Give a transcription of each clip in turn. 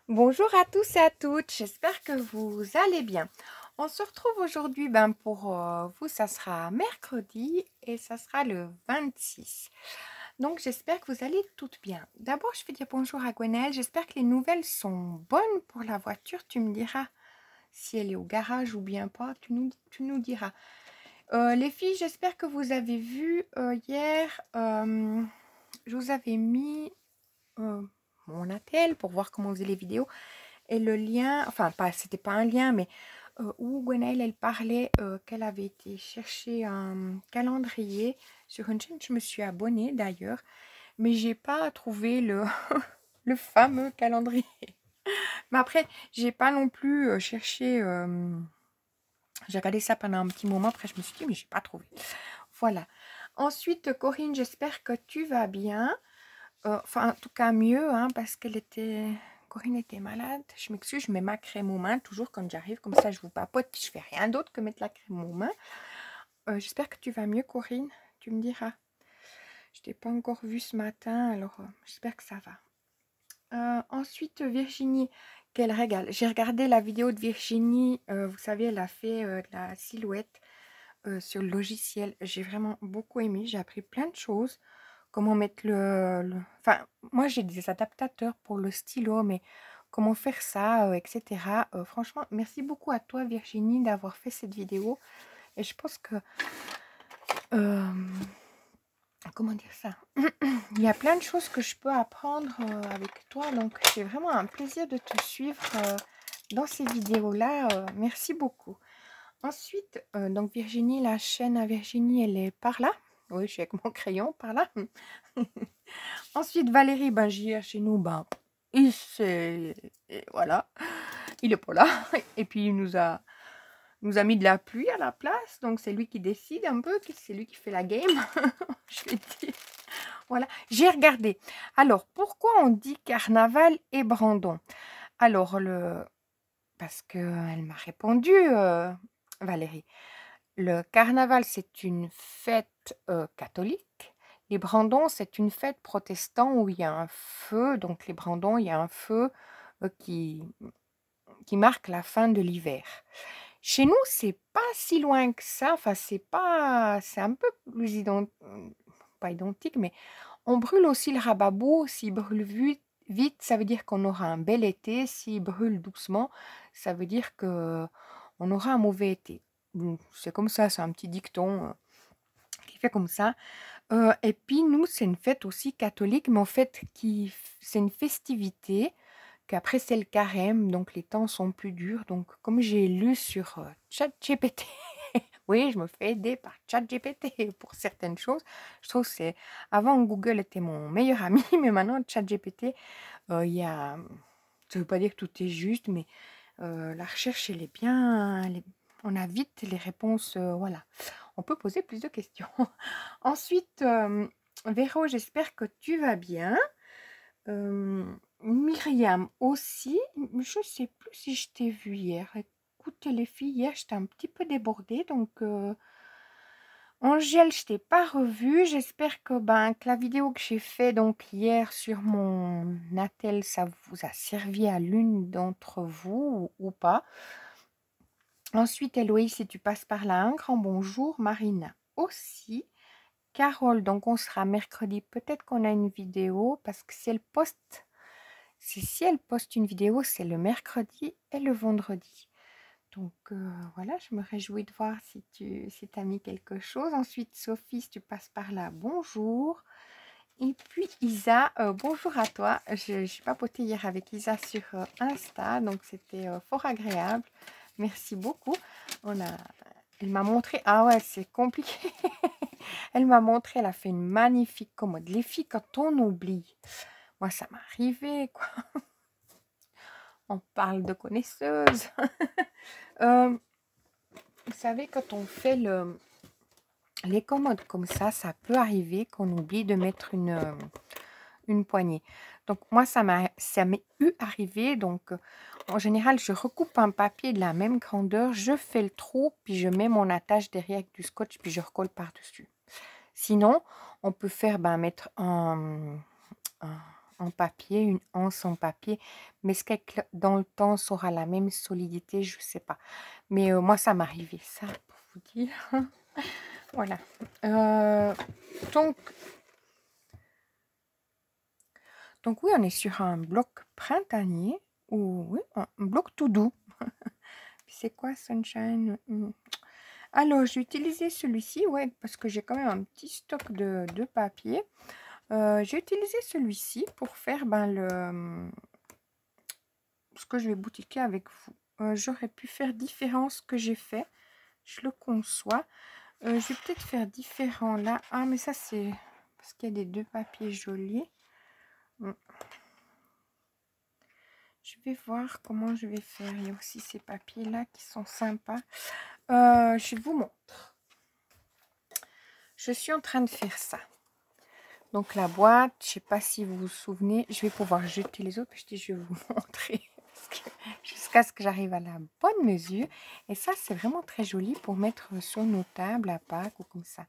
Bonjour à tous et à toutes, j'espère que vous allez bien. On se retrouve aujourd'hui, pour vous, ça sera mercredi et ça sera le 26. Donc j'espère que vous allez toutes bien. D'abord, je vais dire bonjour à Gwenaëlle, j'espère que les nouvelles sont bonnes pour la voiture. Tu me diras si elle est au garage ou bien pas, tu nous diras. Les filles, j'espère que vous avez vu hier, je vous avais mis euh, mon attel pour voir comment on faisait les vidéos. Et le lien, enfin, pas, c'était pas un lien, mais où Gwenaëlle, elle parlait qu'elle avait été chercher un calendrier sur une chaîne. Je me suis abonnée d'ailleurs, mais j'ai pas trouvé le fameux calendrier. Mais après, j'ai pas non plus cherché. J'ai regardé ça pendant un petit moment. Après, je me suis dit, mais j'ai pas trouvé. Voilà. Ensuite, Corinne, j'espère que tu vas bien. Enfin, en tout cas, mieux, hein, parce Corinne était malade. Je m'excuse, je mets ma crème aux mains toujours quand j'arrive. Comme ça, je vous papote. Je fais rien d'autre que mettre la crème aux mains. J'espère que tu vas mieux, Corinne. Tu me diras. Je t'ai pas encore vue ce matin, alors j'espère que ça va. Ensuite, Virginie, quel régal. J'ai regardé la vidéo de Virginie. Vous savez, elle a fait de la silhouette sur le logiciel. J'ai vraiment beaucoup aimé. J'ai appris plein de choses. Comment mettre Enfin, moi, j'ai des adaptateurs pour le stylo, mais comment faire ça, etc. Franchement, merci beaucoup à toi, Virginie, d'avoir fait cette vidéo. Et je pense que... euh, comment dire ça? Il y a plein de choses que je peux apprendre avec toi. Donc, c'est vraiment un plaisir de te suivre dans ces vidéos-là. Merci beaucoup. Ensuite, donc Virginie, la chaîne à Virginie, elle est par là. Oui, je suis avec mon crayon par là. Ensuite, Valérie, chez nous, voilà, il est pas là. Et puis, il nous a mis de la pluie à la place. Donc, c'est lui qui décide un peu, c'est lui qui fait la game. Je vais dire. Voilà, j'ai regardé. Alors, pourquoi on dit carnaval et Brandon? Alors, parce qu'elle m'a répondu, Valérie. Le carnaval, c'est une fête catholique. Les brandons, c'est une fête protestante où il y a un feu. Donc, les brandons, il y a un feu qui marque la fin de l'hiver. Chez nous, c'est pas si loin que ça. Enfin, c'est un peu plus pas identique, mais on brûle aussi le rababou. S'il brûle vite, ça veut dire qu'on aura un bel été. S'il brûle doucement, ça veut dire que on aura un mauvais été. C'est comme ça, c'est un petit dicton qui fait comme ça. Et puis nous, c'est une fête aussi catholique, mais en fait, c'est une festivité qu'après c'est le carême, donc les temps sont plus durs. Donc comme j'ai lu sur ChatGPT, oui, je me fais aider par ChatGPT pour certaines choses. Je trouve que c'est... Avant, Google était mon meilleur ami, mais maintenant, ChatGPT, il y a... Ça ne veut pas dire que tout est juste, mais la recherche, elle est bien... On a vite les réponses, voilà. On peut poser plus de questions. Ensuite, Véro, j'espère que tu vas bien. Myriam aussi. Je ne sais plus si je t'ai vu hier. Écoutez les filles, hier j'étais un petit peu débordée, donc Angèle, je t'ai pas revue. J'espère que la vidéo que j'ai fait donc hier sur mon attel, ça vous a servi à l'une d'entre vous ou pas. Ensuite, Héloïse, si tu passes par là, un grand bonjour. Marina aussi. Carole, donc on sera mercredi. Peut-être qu'on a une vidéo parce que si elle poste une vidéo, c'est le mercredi et le vendredi. Donc voilà, je me réjouis de voir si tu as mis quelque chose. Ensuite, Sophie, si tu passes par là, bonjour. Et puis Isa, bonjour à toi. J'ai papoté hier avec Isa sur Insta, donc c'était fort agréable. Merci beaucoup. Elle m'a montré, ah ouais, c'est compliqué. Elle m'a montré, elle a fait une magnifique commode. Les filles, quand on oublie, moi ça m'est arrivé, quoi. On parle de connaisseuses. Vous savez, quand on fait les commodes comme ça peut arriver qu'on oublie de mettre une poignée. Donc moi, ça m'est arrivé. Donc en général, je recoupe un papier de la même grandeur, je fais le trou, puis je mets mon attache derrière avec du scotch, puis je recolle par-dessus. Sinon, on peut faire mettre un en papier, une anse en papier. Mais est-ce qu'avec dans le temps, ça aura la même solidité? Je ne sais pas. Mais moi, ça m'arrivait, ça, pour vous dire. Voilà. Donc oui, on est sur un bloc printanier. Ou oui, un bloc tout doux. C'est quoi, Sunshine? Alors, j'ai utilisé celui-ci, ouais, parce que j'ai quand même un petit stock de papier. J'ai utilisé celui-ci pour faire ce que je vais boutiquer avec vous. J'aurais pu faire différent ce que j'ai fait. Je le conçois. Je vais peut-être faire différent là. Ah, mais ça, c'est parce qu'il y a des deux papiers jolis. Je vais voir comment je vais faire. Il y a aussi ces papiers-là qui sont sympas. Je vous montre. Je suis en train de faire ça. Donc la boîte, je ne sais pas si vous vous souvenez, je vais pouvoir jeter les autres, je vais vous montrer jusqu'à ce que j'arrive à la bonne mesure. Et ça, c'est vraiment très joli pour mettre sur nos tables à Pâques ou comme ça.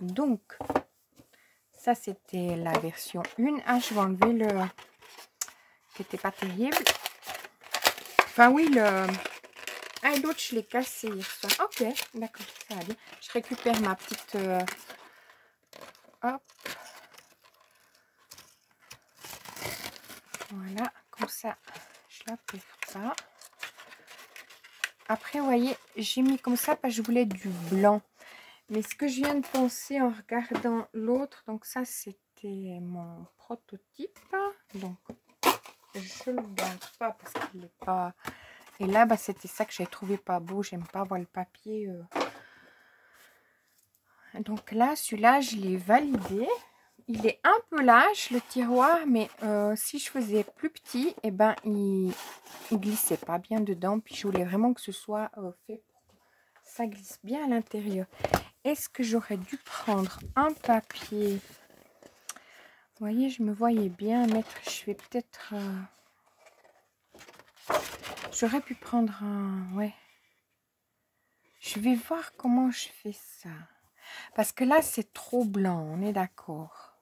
Donc, ça, c'était la version 1. Ah, je vais enlever le... qui n'était pas terrible. Enfin, oui, le... Ah, et l'autre, je l'ai cassé hier soir. Ok, d'accord, ça va bien. Je récupère ma petite... Hop. Voilà, comme ça, je la perds pas. Après, vous voyez, j'ai mis comme ça parce que je voulais du blanc. Mais ce que je viens de penser en regardant l'autre, donc ça, c'était mon prototype. Donc, je ne le garde pas parce qu'il n'est pas... Et là, bah, c'était ça que j'ai trouvé pas beau. J'aime pas voir le papier. Donc là, celui-là, je l'ai validé. Il est un peu lâche, le tiroir, mais si je faisais plus petit, eh ben, il glissait pas bien dedans. Puis je voulais vraiment que ce soit fait pour que ça glisse bien à l'intérieur. Est-ce que j'aurais dû prendre un papier? Vous voyez, je me voyais bien mettre, je vais peut-être... J'aurais pu prendre un... Ouais. Je vais voir comment je fais ça. Parce que là, c'est trop blanc, on est d'accord.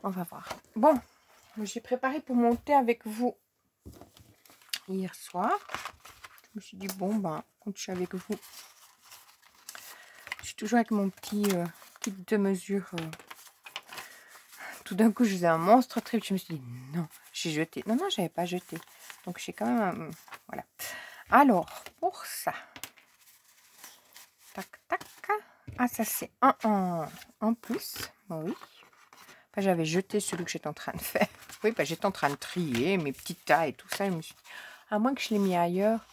On va voir. Bon, j'ai préparé pour monter avec vous hier soir. Je me suis dit, bon, ben, quand je suis avec vous, je suis toujours avec mon petit kit de mesure. Tout d'un coup, je faisais un monstre trip. Je me suis dit, non, j'ai jeté. Non, non, j'avais pas jeté. Donc, j'ai quand même... voilà. Alors, pour ça. Tac, tac. Ah, ça, c'est un en plus. Oui. Enfin, j'avais jeté celui que j'étais en train de faire. Oui, bah, j'étais en train de trier mes petits tas et tout ça. Je me suis dit, à moins que je l'ai mis ailleurs,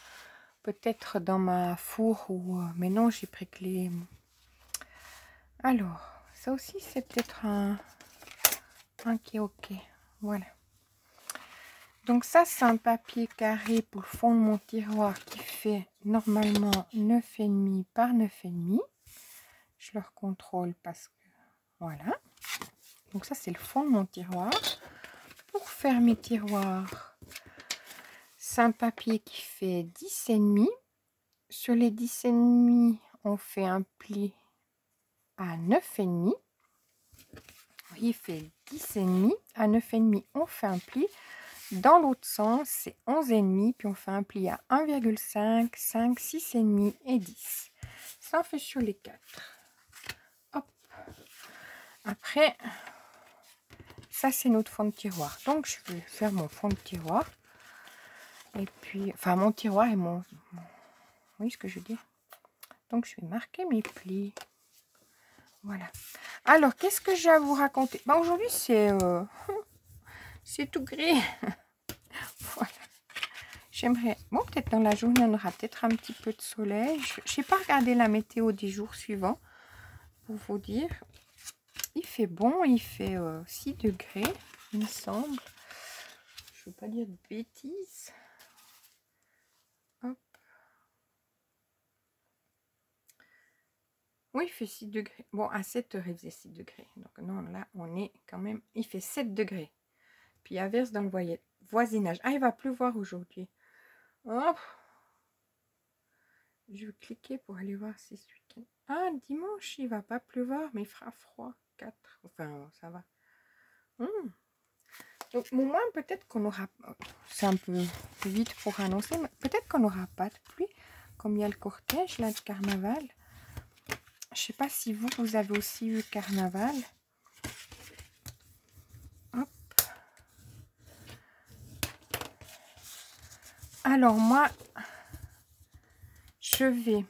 peut-être dans ma four ou... mais non, j'ai pris que les... Alors, ça aussi, c'est peut-être un qui est OK. Voilà. Donc ça, c'est un papier carré pour le fond de mon tiroir qui fait normalement 9,5 par 9,5. Je le contrôle parce que... Voilà. Donc ça, c'est le fond de mon tiroir. Pour faire mes tiroirs, c'est un papier qui fait 10,5. Sur les 10,5, on fait un pli à 9,5. Il fait 10,5. À 9,5, on fait un pli. Dans l'autre sens, c'est 11,5. Puis on fait un pli à 1,5, 5, 6,5 et 10. Ça, on fait sur les 4. Hop. Après, ça, c'est notre fond de tiroir. Donc, je vais faire mon fond de tiroir. Et puis, enfin, mon tiroir et mon... Oui, ce que je veux dire. Donc, je vais marquer mes plis. Voilà. Alors, qu'est-ce que j'ai à vous raconter? Bah, aujourd'hui, c'est tout gris. Voilà. J'aimerais... Bon, peut-être dans la journée, on aura peut-être un petit peu de soleil. Je n'ai pas regardé la météo des jours suivants, pour vous dire. Il fait bon, il fait 6 degrés, il me semble. Je ne veux pas dire de bêtises. Hop. Oui, il fait 6 degrés. Bon, à 7 heures, il faisait 6 degrés. Donc non, là, on est quand même... Il fait 7 degrés. Puis averse dans le voisinage. Ah, il va pleuvoir aujourd'hui. Hop. Je vais cliquer pour aller voir si ce week-end... Ah, dimanche, il va pas pleuvoir, mais il fera froid. 4. Enfin, ça va. Donc, au moins, peut-être qu'on aura... C'est un peu vite pour annoncer, mais peut-être qu'on n'aura pas de pluie. Comme il y a le cortège, là, de carnaval. Je sais pas si vous avez aussi eu carnaval. Hop. Alors, moi, je vais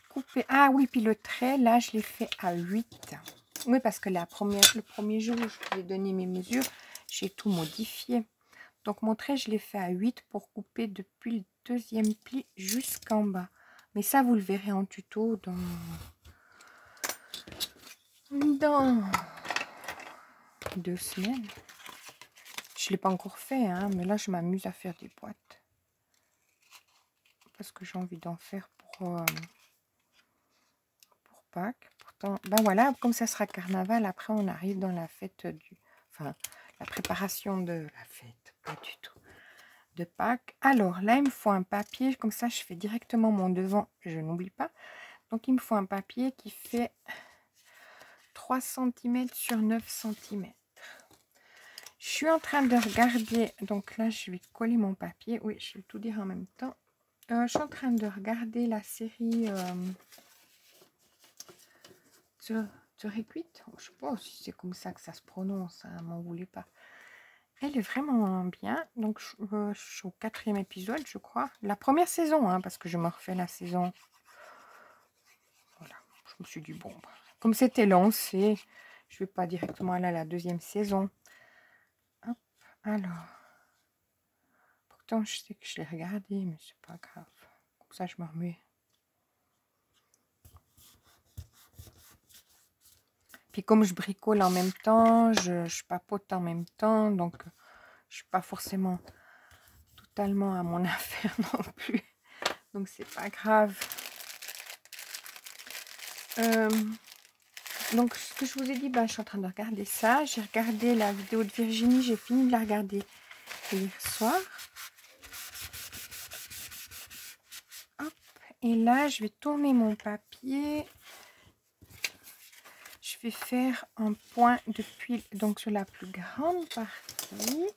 couper... Ah oui, puis le trait, là, je l'ai fait à 8. Oui, parce que le premier jour où je vous ai donné mes mesures, j'ai tout modifié. Donc, mon trait, je l'ai fait à 8 pour couper depuis le deuxième pli jusqu'en bas. Mais ça, vous le verrez en tuto dans 2 semaines. Je ne l'ai pas encore fait, hein, mais là, je m'amuse à faire des boîtes. Parce que j'ai envie d'en faire pour Pâques. Pourtant, ben voilà, comme ça sera carnaval, après, on arrive dans la fête du... Enfin, la préparation de la fête, pas du tout. De Pâques. Alors, là, il me faut un papier. Comme ça, je fais directement mon devant. Je n'oublie pas. Donc, il me faut un papier qui fait 3 cm sur 9 cm. Je suis en train de regarder. Donc là, je vais coller mon papier. Oui, je vais tout dire en même temps. Je suis en train de regarder la série The Requit. Je ne sais pas si c'est comme ça que ça se prononce. Hein, m'en voulez pas. Elle est vraiment bien. Donc, je suis au 4e épisode, je crois. La première saison, hein, parce que je me refais la saison. Voilà. Je me suis dit, bon, comme c'était lancé, je ne vais pas directement aller à la 2e saison. Hop, alors. Pourtant, je sais que je l'ai regardé, mais c'est pas grave. Comme ça, je me remets. Puis comme je bricole en même temps, je papote en même temps, donc je suis pas forcément totalement à mon affaire non plus. Donc c'est pas grave. Donc ce que je vous ai dit, ben, je suis en train de regarder ça. J'ai regardé la vidéo de Virginie, j'ai fini de la regarder hier soir. Hop, et là je vais tourner mon papier. Je vais faire un point depuis, donc sur la plus grande partie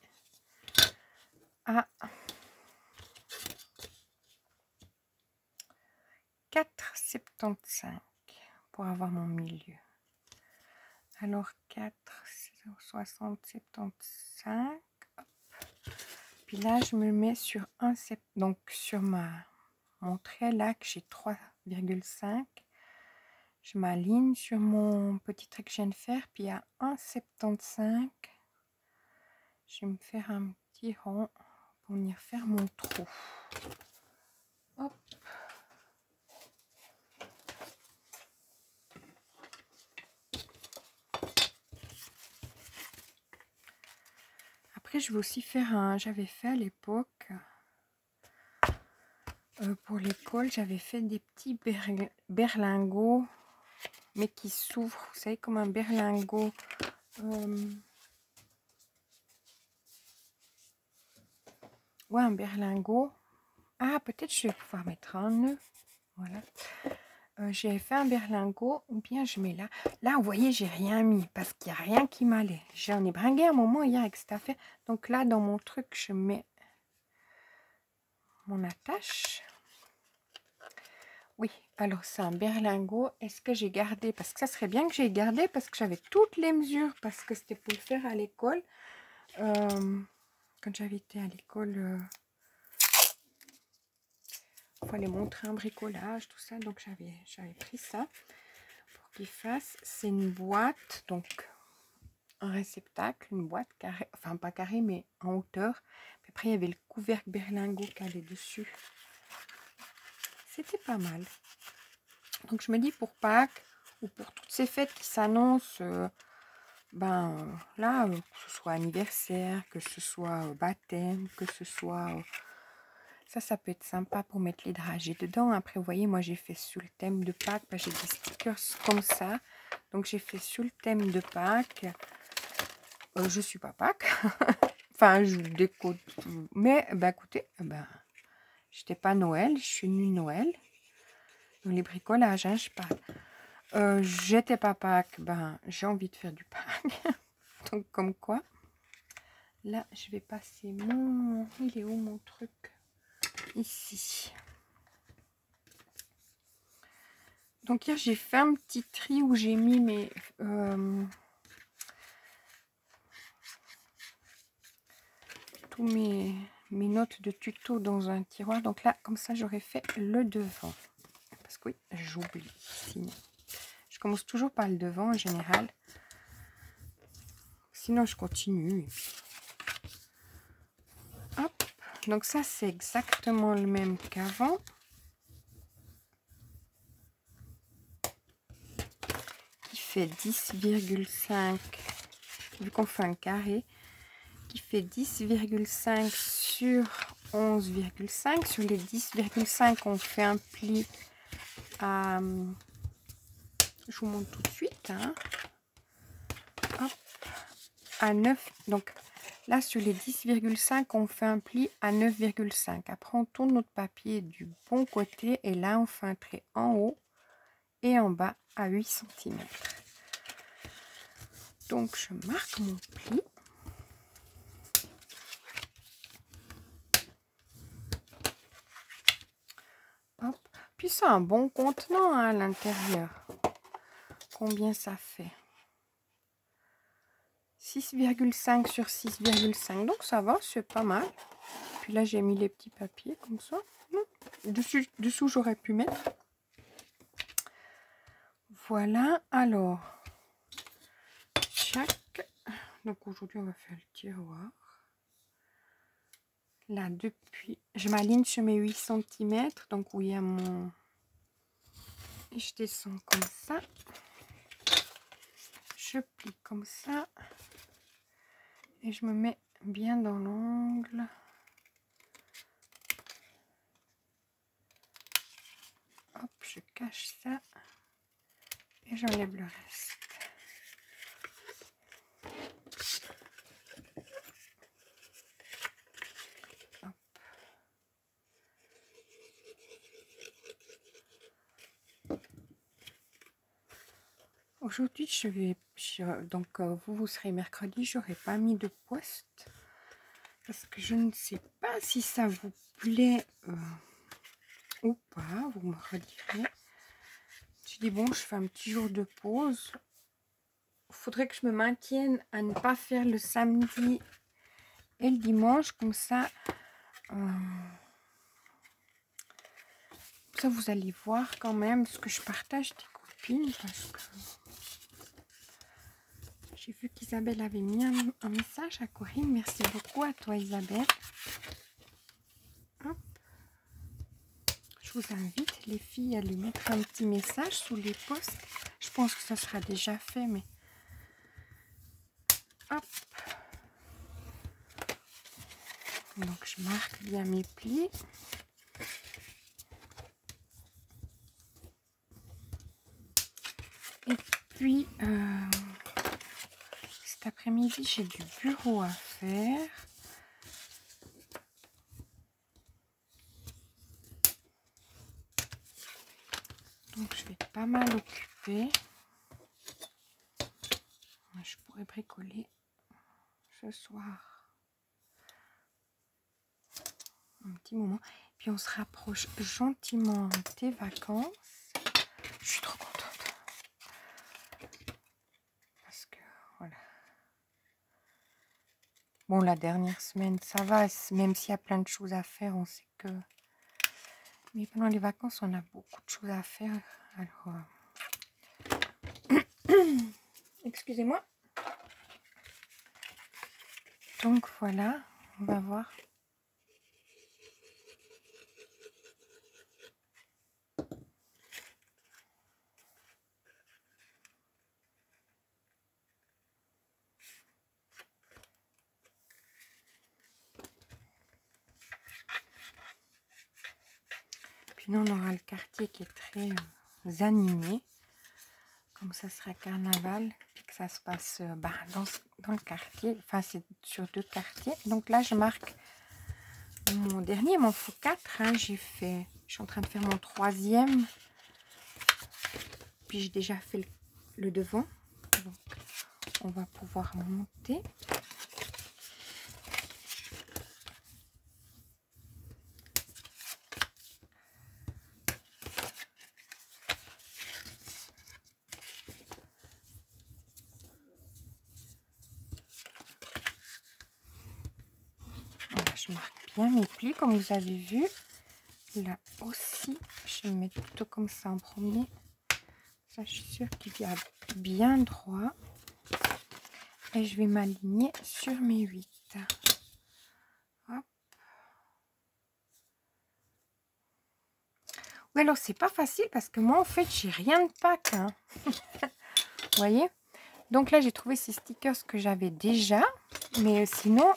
à 4,75 pour avoir mon milieu. Alors 4, 60, 75. Hop. Puis là, je me mets sur donc sur mon trait là que j'ai 3,5. Je m'aligne sur mon petit trait que je viens de faire. Puis à 1,75, je vais me faire un petit rond pour venir faire mon trou. Hop. Après, je vais aussi faire j'avais fait à l'époque, pour l'école, j'avais fait des petits berlingots, mais qui s'ouvrent, vous savez, comme un berlingot. Ouais, un berlingot. Ah, peut-être je vais pouvoir mettre un nœud. Voilà. J'ai fait un berlingot, ou bien je mets là. Là, vous voyez, j'ai rien mis parce qu'il n'y a rien qui m'allait. J'en ai bringué un moment hier avec cette affaire. Donc là, dans mon truc, je mets mon attache. Oui, alors c'est un berlingot. Est-ce que j'ai gardé? Parce que ça serait bien que j'ai gardé parce que j'avais toutes les mesures parce que c'était pour le faire à l'école. Quand j'avais été à l'école, il fallait montrer un bricolage, tout ça. Donc j'avais pris ça pour qu'il fasse. C'est une boîte, donc un réceptacle, une boîte carrée, enfin pas carrée mais en hauteur. Puis après il y avait le couvercle berlingot qui allait dessus. C'était pas mal. Donc je me dis pour Pâques ou pour toutes ces fêtes qui s'annoncent, là, que ce soit anniversaire, que ce soit baptême, que ce soit... ça peut être sympa pour mettre les dragées dedans. Après, vous voyez, moi j'ai fait sous le thème de Pâques, j'ai des stickers comme ça. Donc j'ai fait sous le thème de Pâques. Je suis pas Pâques. Enfin, je décode. Mais, écoutez, j'étais pas Noël, je suis nue Noël. Dans les bricolages, hein, je parle. j'étais pas Pâques, ben j'ai envie de faire du Pâques. Donc comme quoi. Là, je vais passer mon... Il est où mon truc? Ici. Donc hier, j'ai fait un petit tri où j'ai mis mes... tous mes notes de tuto dans un tiroir. Donc là, comme ça, j'aurais fait le devant. Parce que oui, j'oublie. Sinon, je commence toujours par le devant en général. Sinon, je continue. Hop. Donc ça, c'est exactement le même qu'avant. Qui fait 10,5. Vu qu'on fait un carré. Qui fait 10,5 sur 11,5. Sur les 10,5, on fait un pli à... Je vous montre tout de suite. Hein. Hop, à 9. Donc là, sur les 10,5, on fait un pli à 9,5. Après, on tourne notre papier du bon côté. Et là, on fait un trait en haut et en bas à 8 cm. Donc, je marque mon pli. Hop. Puis, c'est un bon contenant hein, à l'intérieur. Combien ça fait? 6,5 sur 6,5. Donc, ça va, c'est pas mal. Puis là, j'ai mis les petits papiers comme ça. Dessous, j'aurais pu mettre. Voilà. Alors, chaque... Donc, aujourd'hui, on va faire le tiroir. Là, depuis... Je m'aligne sur mes 8 cm. Donc, où il y a mon... Et je descends comme ça. Je plie comme ça. Et je me mets bien dans l'angle. Hop, je cache ça. Et j'enlève le reste. Hop. Aujourd'hui, je vais... donc, vous serez mercredi. J'aurais pas mis de post. Parce que je ne sais pas si ça vous plaît ou pas. Vous me redirez. Je dis bon, je fais un petit jour de pause. Il faudrait que je me maintienne à ne pas faire le samedi et le dimanche. Comme ça, vous allez voir quand même ce que je partage des copines. Parce que j'ai vu qu'Isabelle avait mis un message à Corinne. Merci beaucoup à toi, Isabelle. Hop. Je vous invite, les filles, à lui mettre un petit message sous les posts. Je pense que ça sera déjà fait, mais... Hop. Donc, je marque bien mes plis. Et puis, cet après-midi, j'ai du bureau à faire. Donc, je vais être pas mal occupée. Je pourrais bricoler ce soir. Un petit moment. Puis, on se rapproche gentiment des vacances. Je suis trop contente. Parce que, voilà. Bon, la dernière semaine, ça va. Même s'il y a plein de choses à faire, on sait que... Mais pendant les vacances, on a beaucoup de choses à faire. Alors... Excusez-moi. Donc voilà, on va voir. Puis nous, on aura le quartier qui est très animé. Comme ça sera carnaval, et que ça se passe dans le quartier. Enfin, c'est sur 2 quartiers. Donc là, je marque mon dernier, mon x4. Hein, je suis en train de faire mon 3e. Puis j'ai déjà fait le devant. Donc on va pouvoir monter. Voilà, je marque bien mes plis comme vous avez vu. Là aussi, je vais me mettre plutôt comme ça en premier. Ça, je suis sûre qu'il y a bien droit. Et je vais m'aligner sur mes 8. Hop. Oui, alors c'est pas facile parce que moi, en fait, j'ai rien de Pâques. Hein. Vous voyez? Donc là, j'ai trouvé ces stickers que j'avais déjà. Mais sinon,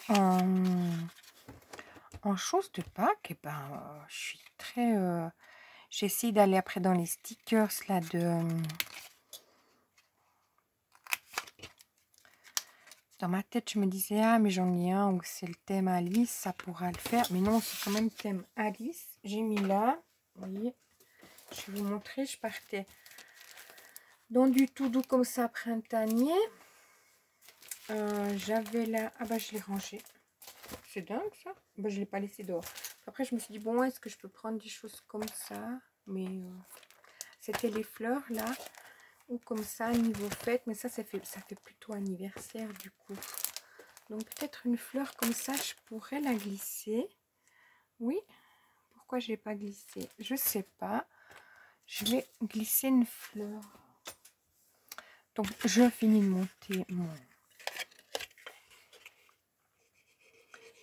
en choses de Pâques, eh ben, je suis très... J'essaie d'aller après dans les stickers là de... Dans ma tête, je me disais, ah, mais j'en ai un où c'est le thème Alice, ça pourra le faire. Mais non, c'est quand même thème Alice. J'ai mis là, vous voyez, je vais vous montrer, je partais dans du tout doux comme ça, printanier. J'avais là, ah bah je l'ai rangé. C'est dingue ça. Bah, je ne l'ai pas laissé dehors. Après, je me suis dit, bon, est-ce que je peux prendre des choses comme ça? Mais c'était les fleurs là. Ou comme ça, niveau fête. Mais ça fait plutôt anniversaire du coup. Donc peut-être une fleur comme ça, je pourrais la glisser. Oui. Pourquoi je l'ai pas glissé? Je sais pas. Je vais glisser une fleur. Donc je finis de monter mon...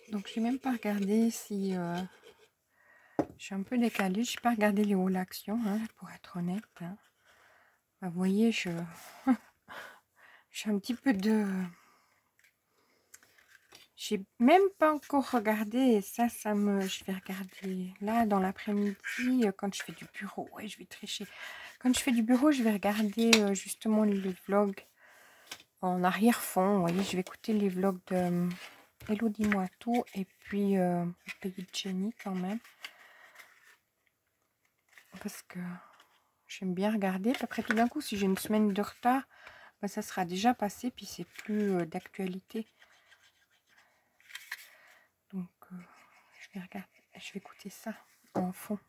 Donc je n'ai même pas regardé si... je suis un peu décalée. Je n'ai pas regardé les hauts l'actions, hein, pour être honnête. Hein. Bah, vous voyez, je suis un petit peu de... J'ai même pas encore regardé. Et ça me... Je vais regarder là dans l'après-midi quand je fais du bureau. Ouais, je vais tricher. Quand je fais du bureau, je vais regarder justement les vlogs en arrière-fond. Vous voyez, je vais écouter les vlogs de Hello, dis-moi tout. Et puis, le pays de Jenny quand même. Parce que j'aime bien regarder. Puis après, tout d'un coup, si j'ai une semaine de retard, ben, ça sera déjà passé. Puis, c'est plus d'actualité. Donc, je vais regarder. Je vais écouter ça en fond.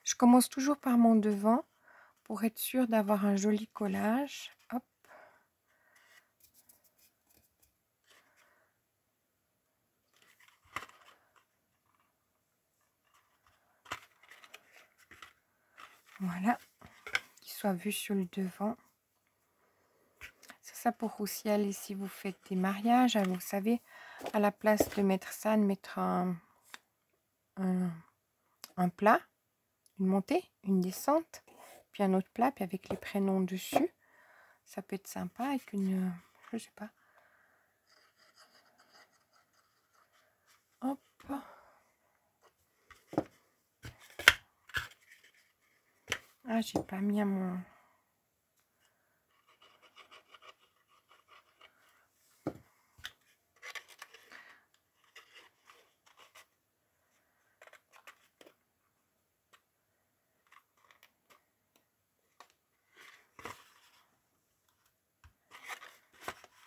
Je commence toujours par mon devant pour être sûre d'avoir un joli collage. Hop. Voilà. Qu'il soit vu sur le devant. Ça pour aussi aller si vous faites des mariages. Vous savez, à la place de mettre ça, de mettre un plat, une montée, une descente, puis un autre plat, puis avec les prénoms dessus. Ça peut être sympa avec une... je sais pas. Hop. Ah, j'ai pas mis à mon...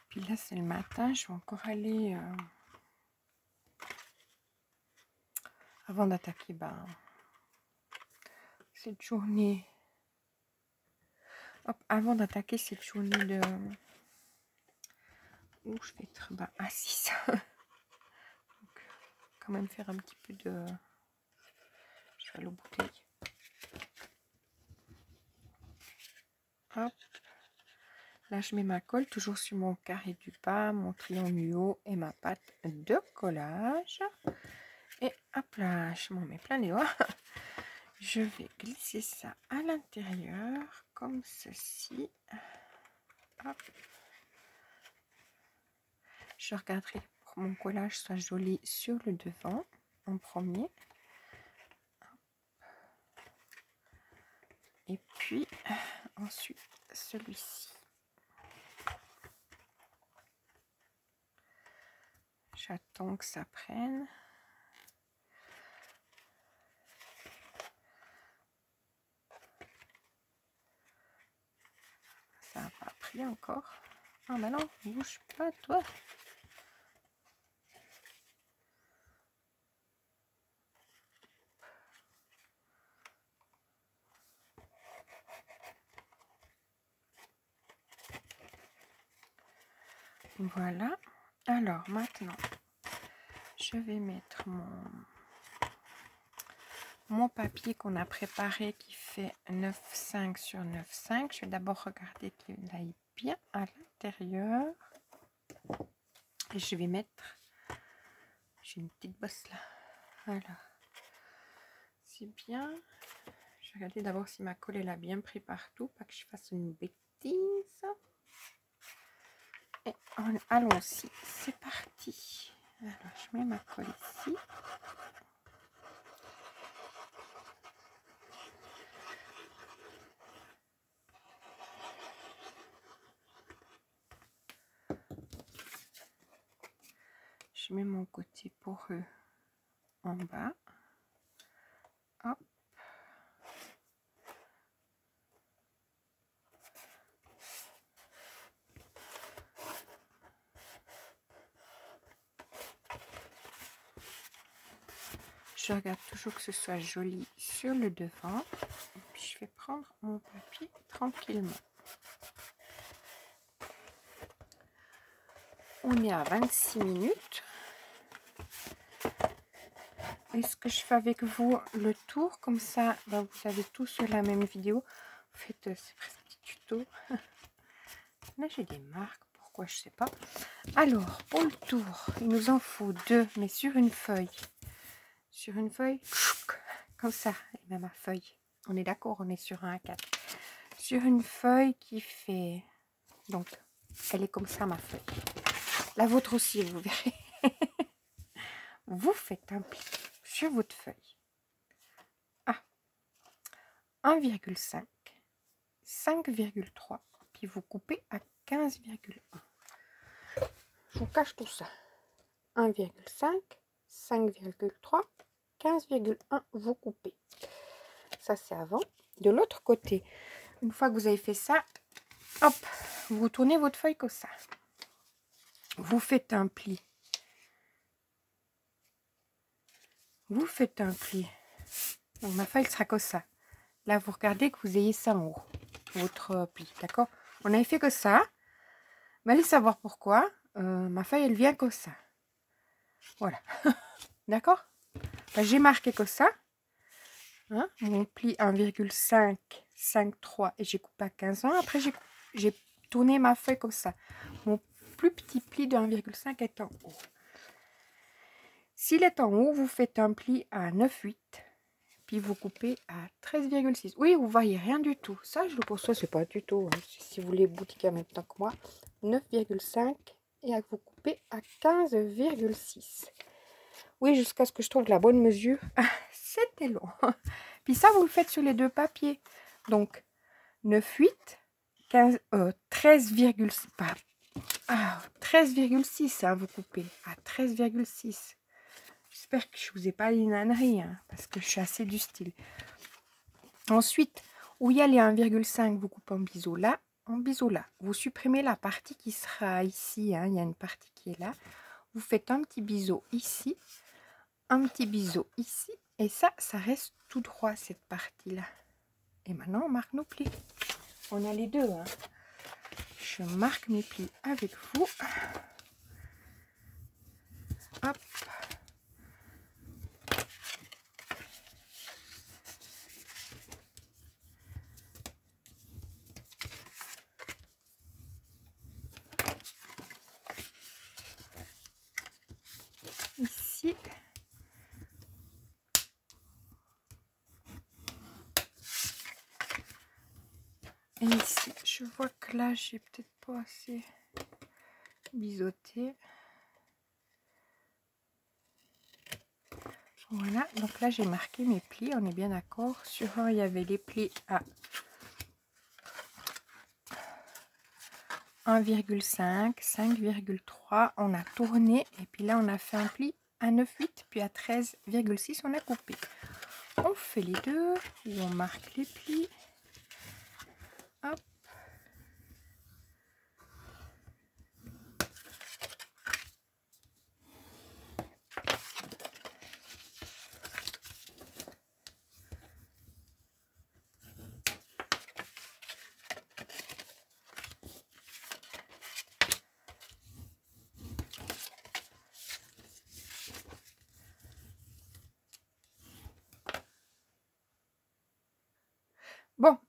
Puis là, c'est le matin. Je vais encore aller... avant d'attaquer cette journée... Hop, avant d'attaquer cette journée de... où je vais être assise. Donc, quand même faire un petit peu de... Je vais aller aux bouteilles. Hop. Là, je mets ma colle toujours sur mon carré du bas, mon triangle du haut et ma pâte de collage. Et hop là, je m'en mets plein les doigts. Je vais glisser ça à l'intérieur, comme ceci. Hop. Je regarderai pour mon collage soit joli sur le devant en premier. Et puis, ensuite, celui-ci. J'attends que ça prenne. ici encore. Ah bah non, bouge pas toi. Voilà. Alors maintenant, je vais mettre mon papier qu'on a préparé qui fait 9,5 sur 9,5. Je vais d'abord regarder qu'il aille bien à l'intérieur. Et je vais mettre... J'ai une petite bosse là. Voilà. C'est bien. Je vais regarder d'abord si ma colle elle a bien pris partout, pas que je fasse une bêtise. Et allons-y, c'est parti. Alors je mets ma colle ici. Je mets mon côté poreux en bas. Hop. Je regarde toujours que ce soit joli sur le devant. Et puis je vais prendre mon papier tranquillement. On est à 26 minutes. Et ce que je fais avec vous, le tour, comme ça, bah, vous avez tout sur la même vidéo. En fait, c'est presque un petit tuto. Là, j'ai des marques. Pourquoi, je sais pas. Alors, pour le tour, il nous en faut 2, mais sur une feuille. Sur une feuille, comme ça. Et bien, ma feuille, on est d'accord, on est sur un A4. Sur une feuille qui fait... Donc, elle est comme ça, ma feuille. La vôtre aussi, vous verrez. Vous faites un pli sur votre feuille. Ah, 1,5, 5,3, puis vous coupez à 15,1. Je vous cache tout ça. 1,5, 5,3, 15,1, vous coupez. Ça, c'est avant. De l'autre côté, une fois que vous avez fait ça, hop, vous tournez votre feuille comme ça. Vous faites un pli. Vous faites un pli. Donc, ma feuille sera comme ça. Là, vous regardez que vous ayez ça en haut. Votre pli, d'accord? On avait fait que ça. Mais allez savoir pourquoi. Ma feuille, elle vient comme ça. Voilà. D'accord? Ben, j'ai marqué comme ça. Hein? Mon pli 1,5, 5,3 et j'ai coupé à 15 ans. Après, j'ai tourné ma feuille comme ça. Mon plus petit pli de 1,5 est en haut. S'il est en haut, vous faites un pli à 9,8. Puis vous coupez à 13,6. Oui, vous voyez rien du tout. Ça, je le conçois, c'est pas un tuto. Hein. Si vous voulez boutiquer en même temps que moi, 9,5 et vous coupez à 15,6. Oui, jusqu'à ce que je trouve la bonne mesure. Ah, c'était long. Puis ça, vous le faites sur les deux papiers. Donc, 9,8, 13,6. Pas, 13,6, hein, vous coupez à 13,6. J'espère que je ne vous ai pas dit une ânerie, hein, parce que je suis assez du style. Ensuite, où il y a les 1,5, vous coupez en biseau là, en biseau là. Vous supprimez la partie qui sera ici, hein, il y a une partie qui est là. Vous faites un petit biseau ici, un petit biseau ici, et ça reste tout droit, cette partie-là. Et maintenant, on marque nos plis. On a les deux, hein. Je marque mes plis avec vous. Hop. Ici. Et ici, je vois que là, j'ai peut-être pas assez biseauté. Voilà, donc là, j'ai marqué mes plis, on est bien d'accord. Sur un, il y avait les plis à 1,5, 5,3, on a tourné. Et puis là, on a fait un pli à 9,8, puis à 13,6, on a coupé. On fait les deux, où on marque les plis. Hop.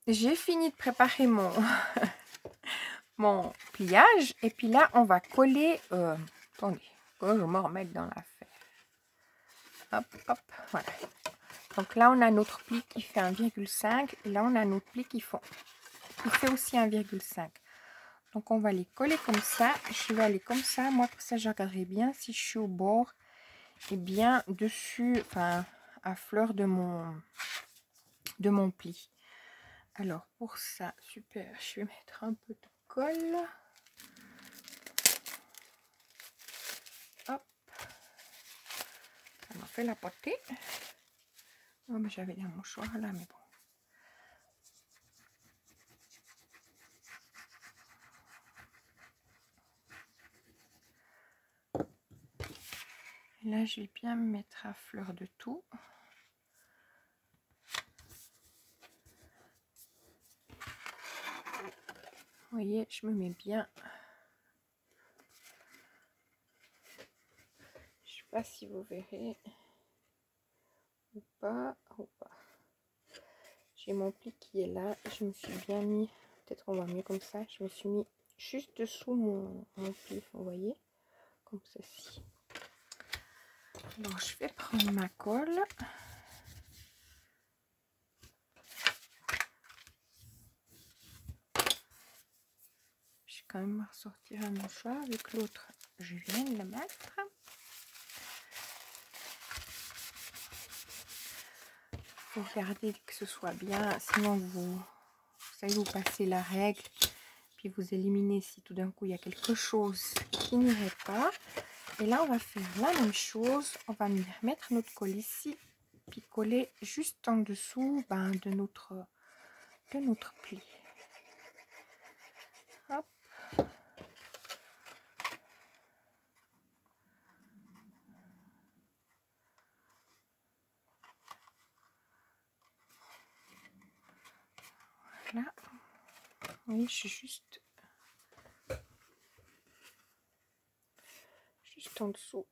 j'ai fini de préparer mon, mon pliage. Et puis là, on va coller... attendez, que je me remette dans l'affaire. Hop, hop, voilà. Donc là, on a notre pli qui fait 1,5. Et là, on a notre pli qui fait aussi 1,5. Donc, on va les coller comme ça. Je vais aller comme ça. Moi, pour ça, je regarderai bien si je suis au bord et bien dessus, enfin, à fleur de mon pli. Alors, pour ça, super, je vais mettre un peu de colle. Hop. Ça m'a fait la potée. Oh, mais j'avais un mouchoir là, mais bon. Là, je vais bien me mettre à fleur de tout. Vous voyez, je me mets bien. Je sais pas si vous verrez ou pas. J'ai mon pli qui est là. Je me suis bien mis, peut-être on va mieux comme ça. Je me suis mis juste dessous mon pli, vous voyez, comme ceci. Alors, je vais prendre ma colle. Je vais quand même ressortir un mouchoir avec l'autre. Je viens de le mettre. Faut regarder que ce soit bien, sinon vous savez, vous passez la règle, puis vous éliminez si tout d'un coup il y a quelque chose qui n'irait pas. Et là, on va faire la même chose. On va mettre notre colle ici, puis coller juste en dessous de notre pli. Hop. Voilà. Oui, je suis juste en dessous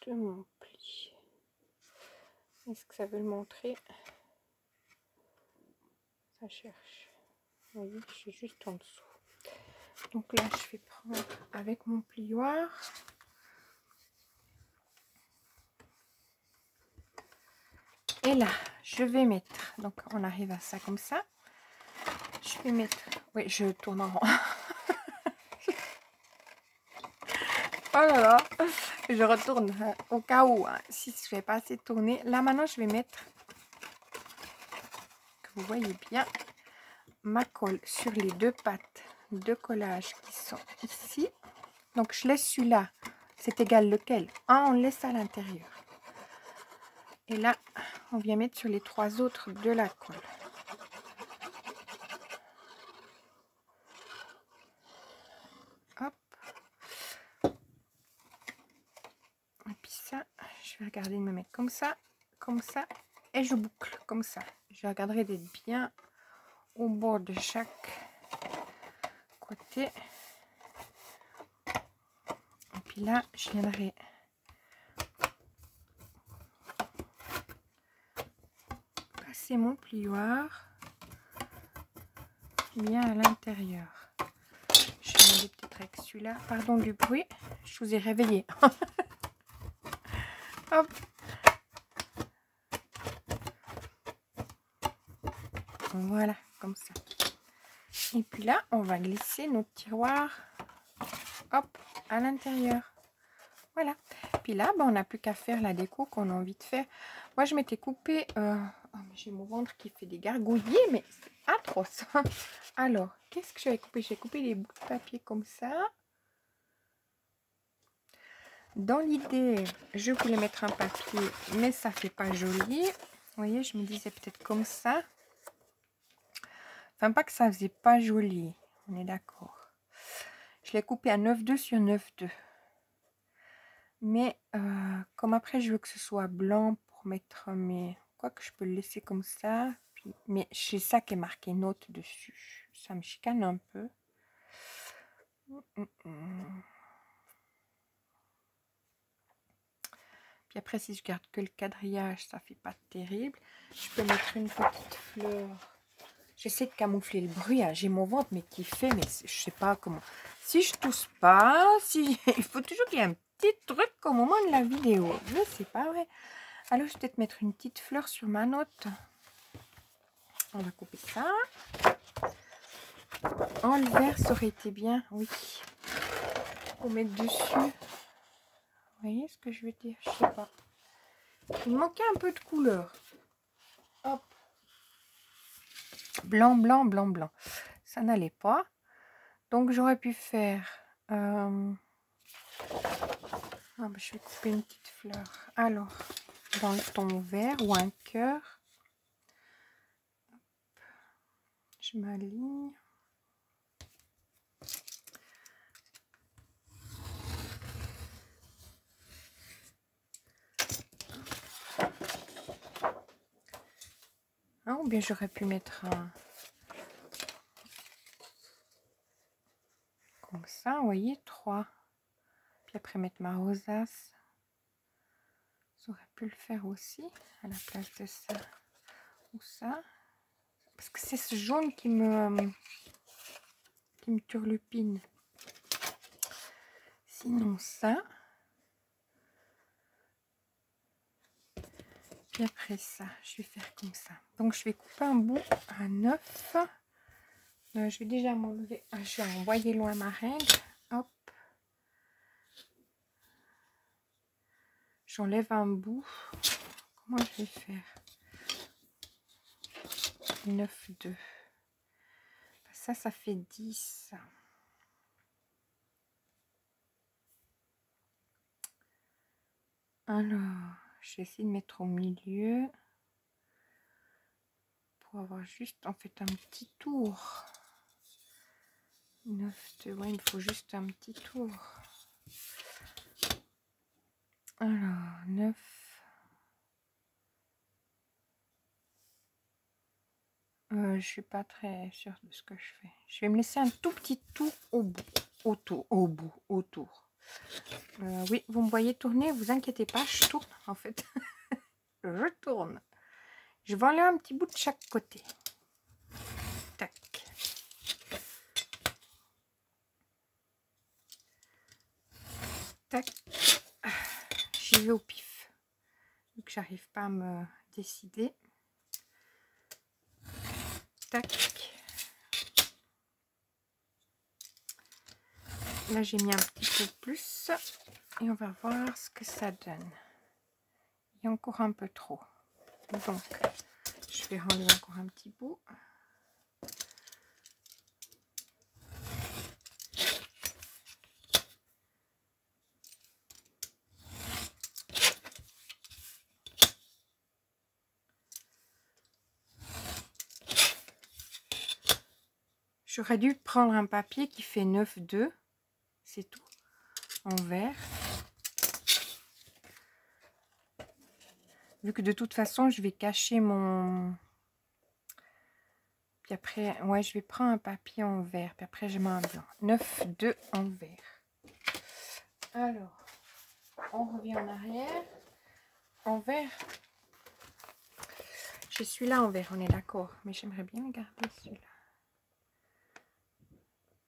de mon pli. Est-ce que ça veut le montrer? Ça cherche. Vous voyez, je suis juste en dessous. Donc là, je vais prendre avec mon plioir. Et là, je vais mettre, donc on arrive à ça comme ça. Je vais mettre, oui, je tourne en rond. Oh là là, je retourne au cas où, hein, si je ne fais pas assez tourner. Là, maintenant, je vais mettre, que vous voyez bien, ma colle sur les deux pattes de collage qui sont ici. Donc, je laisse celui-là, c'est égal lequel. On laisse à l'intérieur. Et là, on vient mettre sur les trois autres de la colle. Hop. Et puis ça, je vais regarder de me mettre comme ça, et je boucle comme ça. Je regarderai d'être bien au bord de chaque côté. Et puis là, je viendrai passer mon plioir bien à l'intérieur. Je vais aller peut-être avec celui-là. Pardon du bruit, je vous ai réveillé. Hop. Voilà, comme ça. Et puis là, on va glisser notre tiroir, hop, à l'intérieur. Voilà. Puis là, on n'a plus qu'à faire la déco qu'on a envie de faire. Moi, je m'étais coupé... oh, j'ai mon ventre qui fait des gargouillis, mais c'est atroce. Alors, qu'est-ce que j'avais coupé? J'ai coupé les bouts de papier comme ça. Dans l'idée, je voulais mettre un papier, mais ça fait pas joli. Vous voyez, je me disais peut-être comme ça. Enfin, pas que ça faisait pas joli. On est d'accord. Je l'ai coupé à 9,2 sur 9,2. Mais comme après, je veux que ce soit blanc pour mettre mes... Quoique je peux le laisser comme ça. Puis... Mais c'est ça qui est marqué note dessus. Ça me chicane un peu. Puis Puis après, si je garde que le quadrillage, ça fait pas terrible. Je peux mettre une petite fleur. J'essaie de camoufler le bruit. Hein. J'ai mon ventre, mais qui fait, mais je sais pas comment. Si je tousse pas, si il faut toujours qu'il y ait un petit truc au moment de la vidéo. Je sais pas vrai. Alors, je vais peut-être mettre une petite fleur sur ma note. On va couper ça. Oh, le vert, ça aurait été bien, oui. Pour mettre dessus. Vous voyez ce que je veux dire? Je sais pas. Il manquait un peu de couleur. Hop. Blanc, blanc, blanc, blanc. Ça n'allait pas. Donc, j'aurais pu faire... Ah, bah, je vais couper une petite fleur. Alors, dans le ton vert ou un cœur. Je m'aligne. Ah, ou bien j'aurais pu mettre un... Comme ça, vous voyez, 3. Puis après mettre ma rosace. J'aurais pu le faire aussi à la place de ça ou ça. Parce que c'est ce jaune qui me turlupine. Sinon ça. Puis après ça, je vais faire comme ça. Donc je vais couper un bout à 9. Je vais déjà m'enlever. Je vais envoyer loin ma règle. Hop. J'enlève un bout. Comment je vais faire? 9, 2. Ça fait 10. Alors, je vais essayer de mettre au milieu. Pour avoir juste, en fait, un petit tour. 9, 2. Ouais, il me faut juste un petit tour. Alors, 9. Je suis pas très sûre de ce que je fais. Je vais me laisser un tout petit tour au bout, autour. Oui, vous me voyez tourner, vous inquiétez pas, je tourne en fait. Je tourne. Je vais enlever un petit bout de chaque côté. Tac. Tac. J'y vais au pif. Donc j'arrive pas à me décider. Tac. Là j'ai mis un petit peu plus. Et on va voir ce que ça donne. Il y a encore un peu trop. Donc je vais enlever encore un petit bout. J'aurais dû prendre un papier qui fait 9,2. C'est tout. En vert. Vu que de toute façon, je vais cacher mon... Puis après, ouais, je vais prendre un papier en vert. Puis après, je mets un blanc. 9,2 en vert. Alors, on revient en arrière. En vert. Je suis là en vert, on est d'accord. Mais j'aimerais bien garder celui-là.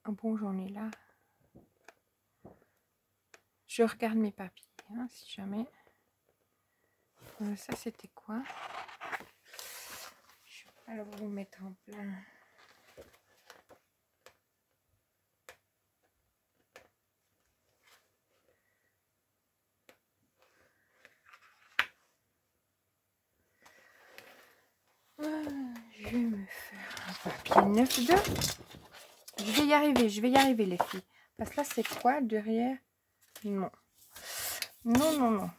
Ah bon, j'en ai là. Je regarde mes papiers, hein, si jamais. Ça, c'était quoi? Je vais pas vous mettre en plein. Je vais me faire un papier 9,2. Je vais y arriver les filles. Parce que là, c'est quoi derrière? Non. Non, non, non.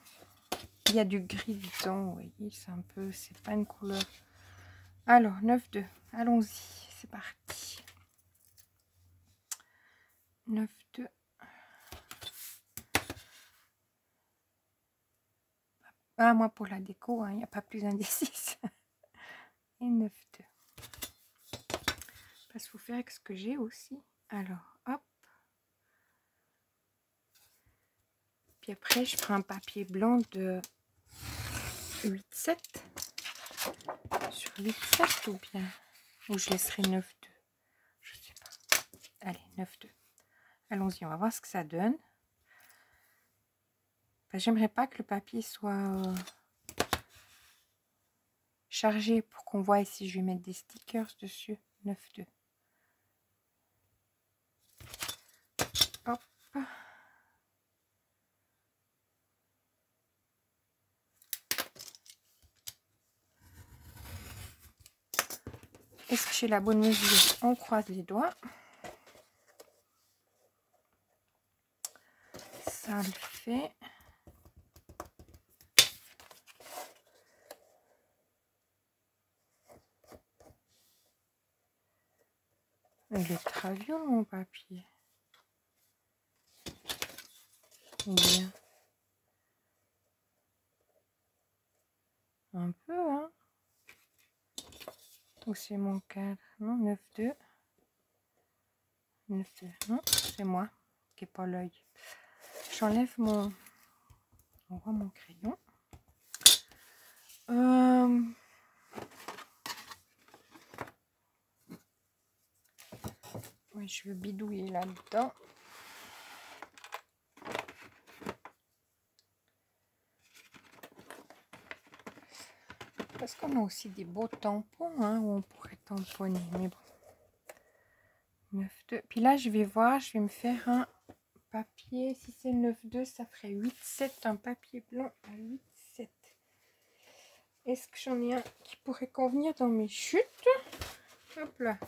Il y a du gris dedans, vous voyez, c'est un peu, c'est pas une couleur. Alors, 9,2. Allons-y, c'est parti. 9,2. Ah, moi, pour la déco, il n'y a pas plus indécis. Et 9,2. Parce qu'il faut faire avec ce que j'ai aussi. Alors, hop. Puis après, je prends un papier blanc de 8-7. Sur 8-7 ou bien. Ou je laisserai 9-2. Je sais pas. Allez, 9-2. Allons-y, on va voir ce que ça donne. Enfin, j'aimerais pas que le papier soit chargé pour qu'on voit si je vais mettre des stickers dessus. 9-2. Hop. Est-ce que j'ai la bonne mesure? On croise les doigts. Ça le fait. Il est très violent mon papier. Bien. Un peu, hein. Ou c'est mon cadre? Non, 9-2. 9-2. Non, c'est moi qui n'ai pas l'œil. J'enlève mon... On voit mon crayon. Oui, je veux bidouiller là-dedans. Parce qu'on a aussi des beaux tampons, hein, où on pourrait tamponner. Mais bon. 9-2. Puis là, je vais voir, je vais me faire un papier. Si c'est 9-2, ça ferait 8-7. Un papier blanc à 8-7. Est-ce que j'en ai un qui pourrait convenir dans mes chutes? Hop là.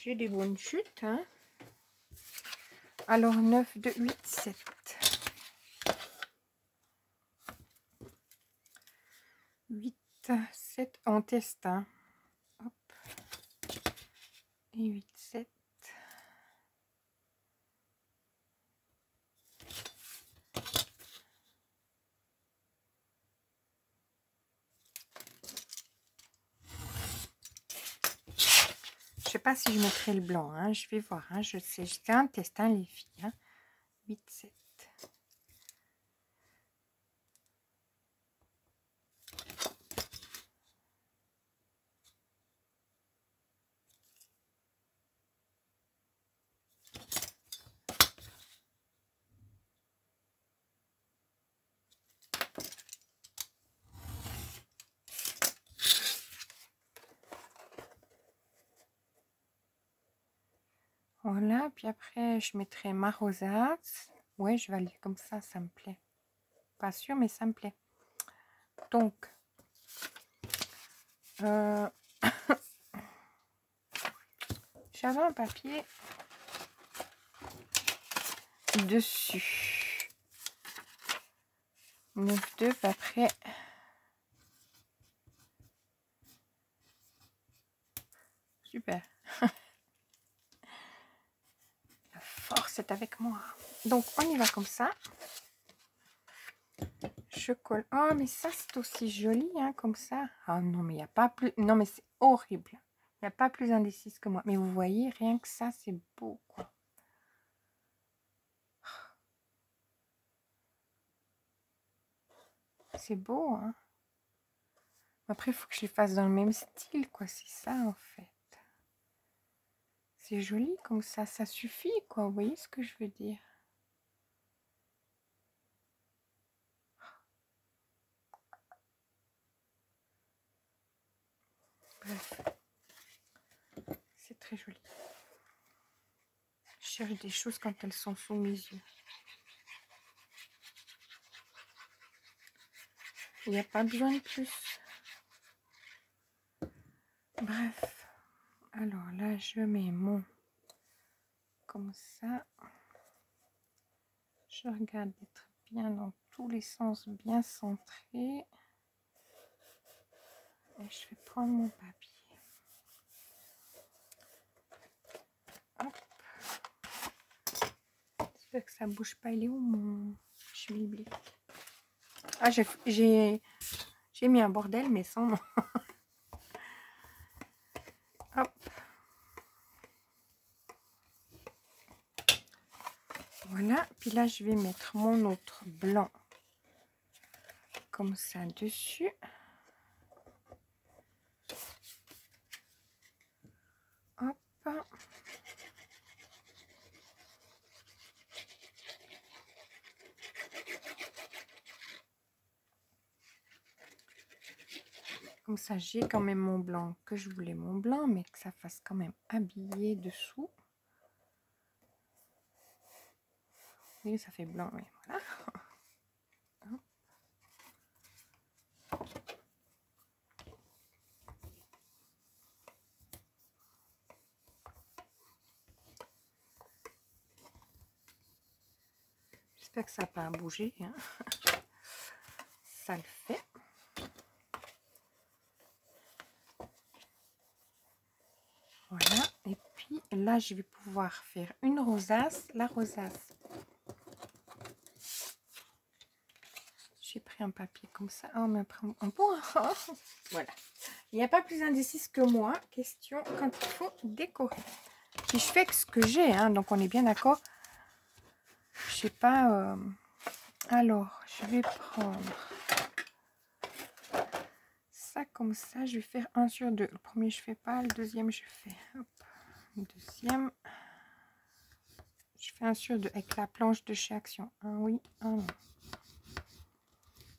J'ai des bonnes chutes, hein. Alors, 9-2, 8-7. 8-7. On teste, hein. Hop. Et 8-7. Je sais pas si je mettrai le blanc, hein. Je vais voir, hein. Je sais, c'est un test, hein, les filles, hein. 8-7. Voilà, puis après, je mettrai ma rosace. Ouais, je vais aller comme ça me plaît. Pas sûr, mais ça me plaît. Donc, j'avais un papier dessus. 9-2, après. Super. La force est avec moi. Donc, on y va comme ça. Je colle. Oh, mais ça, c'est aussi joli, hein, comme ça. Ah non, mais il n'y a pas plus... Non, mais c'est horrible. Il n'y a pas plus indécise que moi. Mais vous voyez, rien que ça, c'est beau, quoi. C'est beau, hein. Après, il faut que je les fasse dans le même style, quoi. C'est ça, en fait. C'est joli comme ça suffit, quoi. Vous voyez ce que je veux dire? Bref. C'est très joli. Je cherche des choses quand elles sont sous mes yeux. Il n'y a pas besoin de plus. Bref. Alors là, je mets mon... Comme ça. Je regarde d'être bien dans tous les sens, bien centré. Et je vais prendre mon papier. Hop. J'espère que ça ne bouge pas. Il est où mon schmilblick? Ah, j'ai mis un bordel, mais sans nom. Hop. Voilà. Puis là, je vais mettre mon autre blanc. comme ça dessus. Hop. Comme ça, j'ai quand même mon blanc, que je voulais mon blanc, mais que ça fasse quand même habillé dessous. Oui, ça fait blanc, oui, voilà. J'espère que ça n'a pas bougé. Hein. Ça le fait. Voilà. Et puis là, je vais pouvoir faire une rosace. La rosace, j'ai pris un papier comme ça. Oh, mais après, un bon. Voilà. Il n'y a pas plus indécise que moi. Question quand il faut décorer. Puis je fais ce que j'ai, hein, donc on est bien d'accord. Je sais pas. Alors, je vais prendre ça comme ça. Je vais faire 1 sur 2. Le premier, je fais pas. Le deuxième, je fais. Hop. Le deuxième. Je fais 1 sur 2 avec la planche de chez Action. Un oui, un non.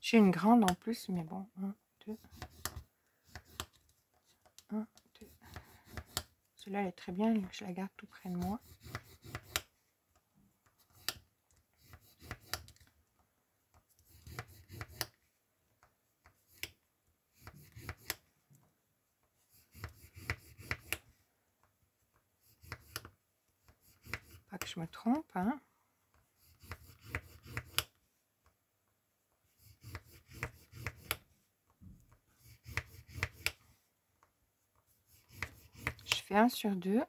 J'ai une grande en plus, mais bon. 1, 2. 1, 2. Celle-là, elle est très bien. Je la garde tout près de moi. Pas que je me trompe, hein. Je fais 1 sur 2.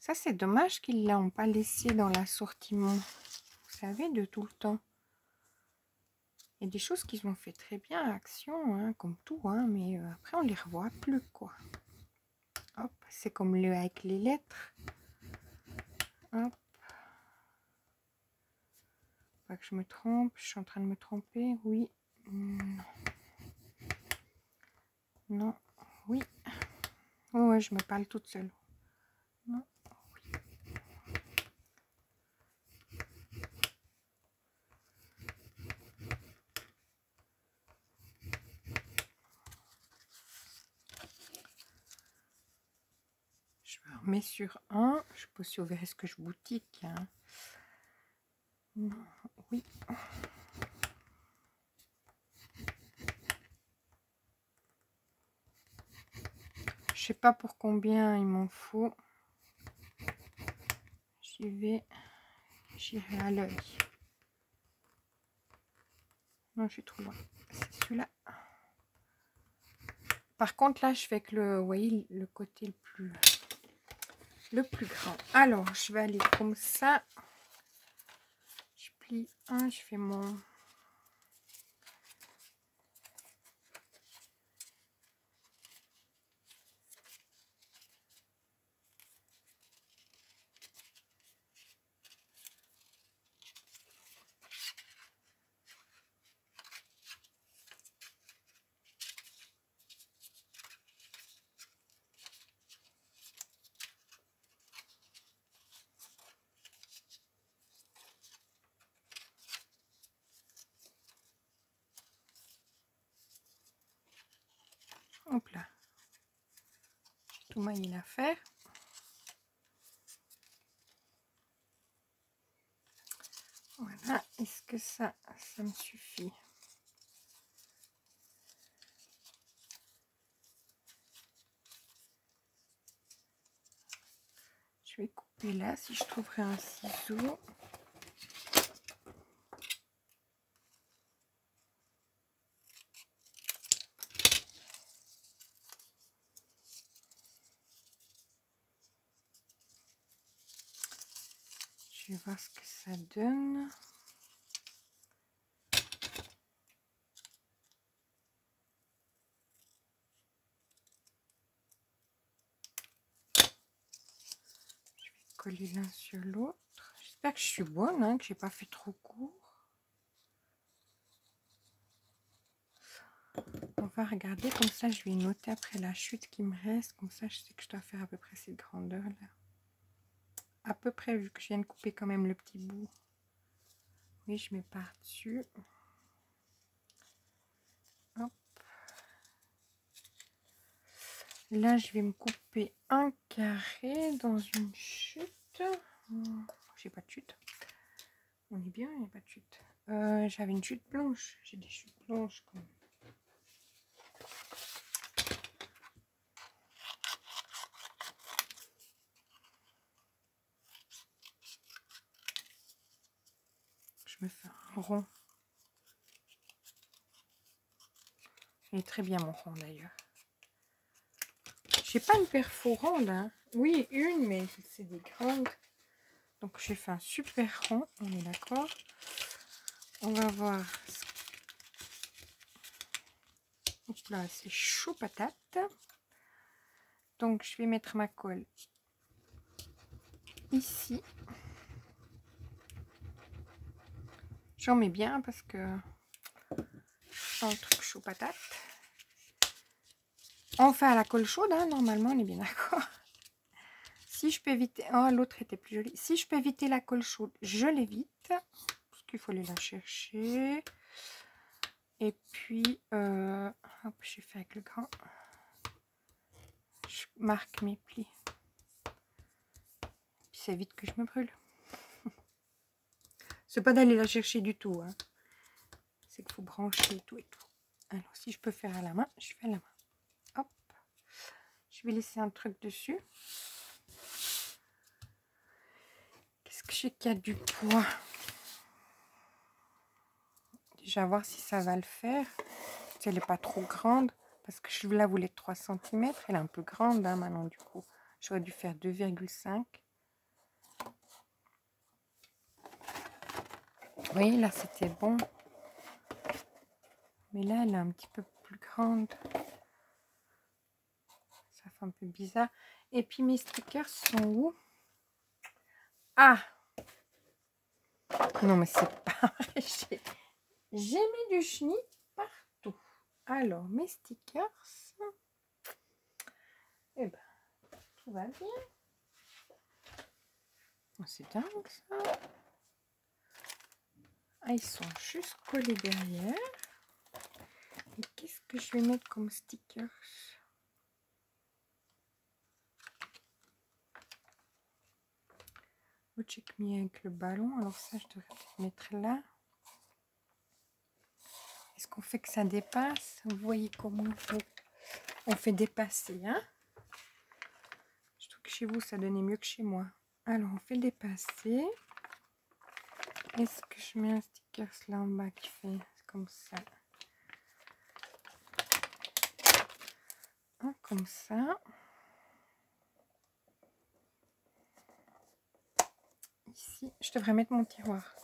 Ça, c'est dommage qu'ils ne l'ont pas laissé dans l'assortiment. Vous savez, de tout le temps. Il y a des choses qu'ils ont fait très bien à Action, hein, comme tout, hein, mais après, on les revoit plus, quoi. Hop, c'est comme avec les lettres. Hop. Pas que je me trompe, je suis en train de me tromper, oui, non, non, oui, oh, ouais, je me parle toute seule, non, oui. Je me remets sur un, je sais pas si vous verrez ce que je boutique, hein. Non, oui. Je sais pas pour combien il m'en faut. J'irai à l'œil. Non, je suis trop loin. C'est celui-là. Par contre, là, je fais que le, vous voyez, le côté le plus grand. Alors, je vais aller comme ça. Je plie un, je fais mon... Hop là. J'ai tout maillé l'affaire. Voilà. Est-ce que ça me suffit? Je vais couper là si je trouverai un ciseau. Je vais voir ce que ça donne. Je vais coller l'un sur l'autre. J'espère que je suis bonne, hein, que j'ai pas fait trop court. va regarder, comme ça je vais noter après la chute qui me reste, comme ça je sais que je dois faire à peu près cette grandeur là. À peu près, vu que je viens de couper quand même le petit bout. Oui, je mets par dessus. Hop. Là, je vais me couper un carré dans une chute. J'ai pas de chute. On est bien, il n'y a pas de chute. J'avais une chute blanche. J'ai des chutes blanches quand même. Je me fais un rond. Il est très bien mon rond d'ailleurs. J'ai pas une perforante hein. Oui, une, mais c'est des grandes. Donc j'ai fait un super rond, on est d'accord. On va voir. Hop là, c'est chaud patate. Donc je vais mettre ma colle ici. J'en mets bien parce que c'est un truc chaud patate. On fait à la colle chaude, hein, normalement, on est bien d'accord. Si je peux éviter... Oh, l'autre était plus jolie. Si je peux éviter la colle chaude, je l'évite. Parce qu'il faut aller la chercher. Et puis, hop, j'ai fait avec le grand. Je marque mes plis. Puis c'est vite que je me brûle. C'est pas d'aller la chercher du tout. Hein. C'est qu'il faut brancher tout et tout. Alors, si je peux faire à la main, je fais à la main. Hop. Je vais laisser un truc dessus. Qu'est-ce que j'ai qu'il y a du poids? Déjà voir si ça va le faire. Si elle n'est pas trop grande. Parce que je la voulais de 3 cm. Elle est un peu grande hein, maintenant du coup. J'aurais dû faire 2,5. Oui, là c'était bon. Mais là, elle est un petit peu plus grande. Ça fait un peu bizarre. Et puis mes stickers sont où? Ah! Non, mais c'est pas vrai. J'ai mis du chenille partout. Alors, mes stickers. Eh ben, tout va bien. Oh, c'est dingue ça. Ah, ils sont juste collés derrière. Et qu'est-ce que je vais mettre comme stickers? Oh, check me avec le ballon. Alors ça, je devrais mettre là. Est-ce qu'on fait que ça dépasse? Vous voyez comment on fait dépasser, hein? Je trouve que chez vous, ça donnait mieux que chez moi. Alors, on fait dépasser. Est-ce que je mets un sticker là en bas qui fait comme ça? Un comme ça. Ici, je devrais mettre mon tiroir.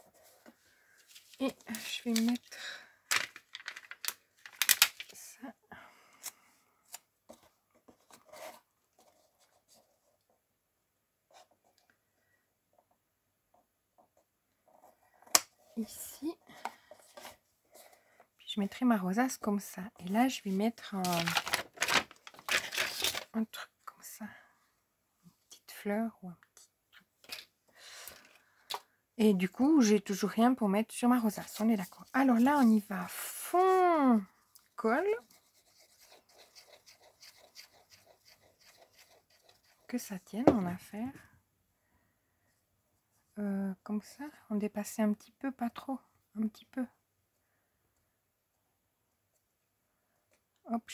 Et je vais mettre ça. Ici. Puis je mettrai ma rosace comme ça. Et là, je vais mettre un truc comme ça. Une petite fleur ou un petit truc. Et du coup, j'ai toujours rien pour mettre sur ma rosace. On est d'accord. Alors là, on y va à fond. Colle. Que ça tienne mon affaire. Comme ça, on dépassait un petit peu, pas trop. Un petit peu. Hop,